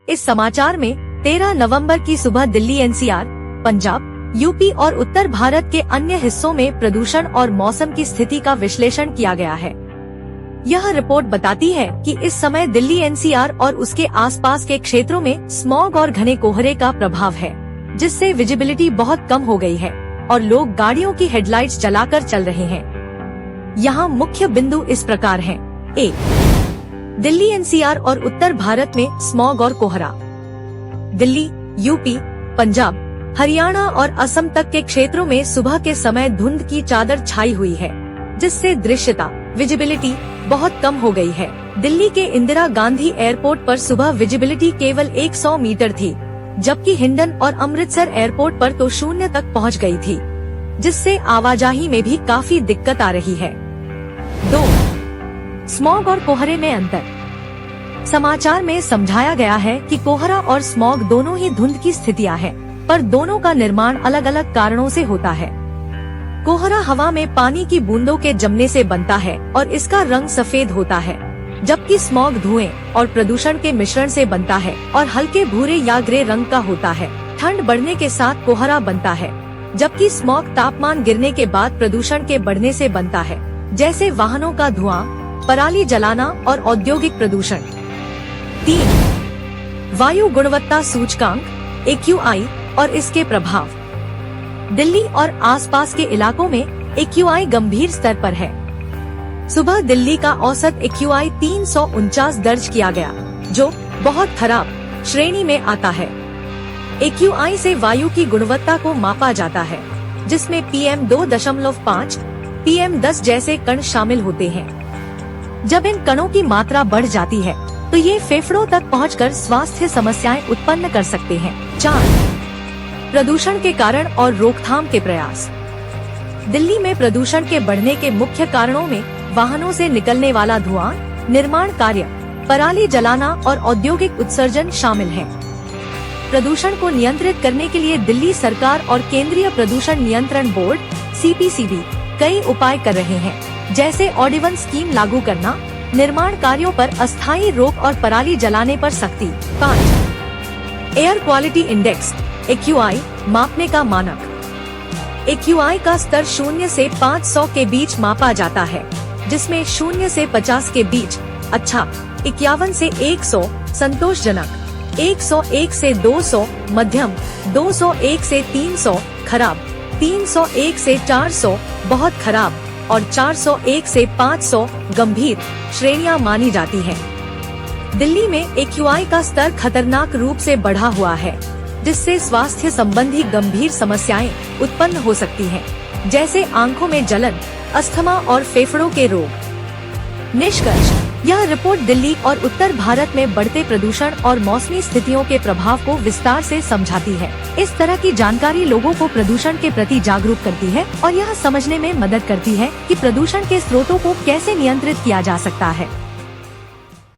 इस समाचार में 13 नवंबर की सुबह दिल्ली, एनसीआर, पंजाब, यूपी और उत्तर भारत के अन्य हिस्सों में प्रदूषण और मौसम की स्थिति का विश्लेषण किया गया है। यह रिपोर्ट बताती है कि इस समय दिल्ली, एनसीआर और उसके आसपास के क्षेत्रों में स्मॉग और घने कोहरे का प्रभाव है, जिससे विजिबिलिटी बहुत कम हो गई है और लोग गाड़ियों की हेडलाइट्स जलाकर चल रहे हैं। यहाँ मुख्य बिंदु इस प्रकार हैं। 1. दिल्ली, एनसीआर और उत्तर भारत में स्मॉग और कोहरा। दिल्ली, यूपी, पंजाब, हरियाणा और असम तक के क्षेत्रों में सुबह के समय धुंध की चादर छाई हुई है, जिससे दृश्यता, विजिबिलिटी बहुत कम हो गई है। दिल्ली के इंदिरा गांधी एयरपोर्ट पर सुबह विजिबिलिटी केवल 100 मीटर थी, जबकि हिंडन और अमृतसर एयरपोर्ट पर तो 0 तक पहुंच गई थी, जिससे आवाजाही में भी काफी दिक्कत आ रही है। 2. स्मॉग और कोहरे में अंतर। समाचार में समझाया गया है कि कोहरा और स्मॉग दोनों ही धुंध की स्थितियां हैं, पर दोनों का निर्माण अलग अलग कारणों से होता है। कोहरा हवा में पानी की बूंदों के जमने से बनता है और इसका रंग सफेद होता है, जबकि स्मॉग धुएं और प्रदूषण के मिश्रण से बनता है और हल्के भूरे या ग्रे रंग का होता है। ठंड बढ़ने के साथ कोहरा बनता है, जबकि स्मॉग तापमान गिरने के बाद प्रदूषण के बढ़ने से बनता है, जैसे वाहनों का धुआं, पराली जलाना और औद्योगिक प्रदूषण। 3. वायु गुणवत्ता सूचकांक AQI और इसके प्रभाव। दिल्ली और आसपास के इलाकों में AQI गंभीर स्तर पर है। सुबह दिल्ली का औसत AQI 349 दर्ज किया गया, जो बहुत खराब श्रेणी में आता है। AQI से वायु की गुणवत्ता को मापा जाता है, जिसमें PM2.5, PM10 जैसे कण शामिल होते हैं। जब इन कणों की मात्रा बढ़ जाती है, तो ये फेफड़ों तक पहुंचकर स्वास्थ्य समस्याएं उत्पन्न कर सकते हैं। 4. प्रदूषण के कारण और रोकथाम के प्रयास। दिल्ली में प्रदूषण के बढ़ने के मुख्य कारणों में वाहनों से निकलने वाला धुआं, निर्माण कार्य, पराली जलाना और औद्योगिक उत्सर्जन शामिल हैं। प्रदूषण को नियंत्रित करने के लिए दिल्ली सरकार और केंद्रीय प्रदूषण नियंत्रण बोर्ड CPCB कई उपाय कर रहे हैं, जैसे ऑड इवन स्कीम लागू करना, निर्माण कार्यों पर अस्थायी रोक और पराली जलाने पर सख्ती। 5. एयर क्वालिटी इंडेक्स AQI मापने का मानक। AQI का स्तर 0 से 500 के बीच मापा जाता है, जिसमें 0 से 50 के बीच अच्छा, 51 से 100 संतोषजनक, 101 से 200 मध्यम, 201 से 300 खराब, 301 से 400 बहुत खराब और 401 से 500 गंभीर श्रेणियां मानी जाती हैं। दिल्ली में AQI का स्तर खतरनाक रूप से बढ़ा हुआ है, जिससे स्वास्थ्य संबंधी गंभीर समस्याएं उत्पन्न हो सकती हैं, जैसे आंखों में जलन, अस्थमा और फेफड़ों के रोग। निष्कर्ष, यह रिपोर्ट दिल्ली और उत्तर भारत में बढ़ते प्रदूषण और मौसमी स्थितियों के प्रभाव को विस्तार से समझाती है। इस तरह की जानकारी लोगों को प्रदूषण के प्रति जागरूक करती है और यह समझने में मदद करती है कि प्रदूषण के स्रोतों को कैसे नियंत्रित किया जा सकता है।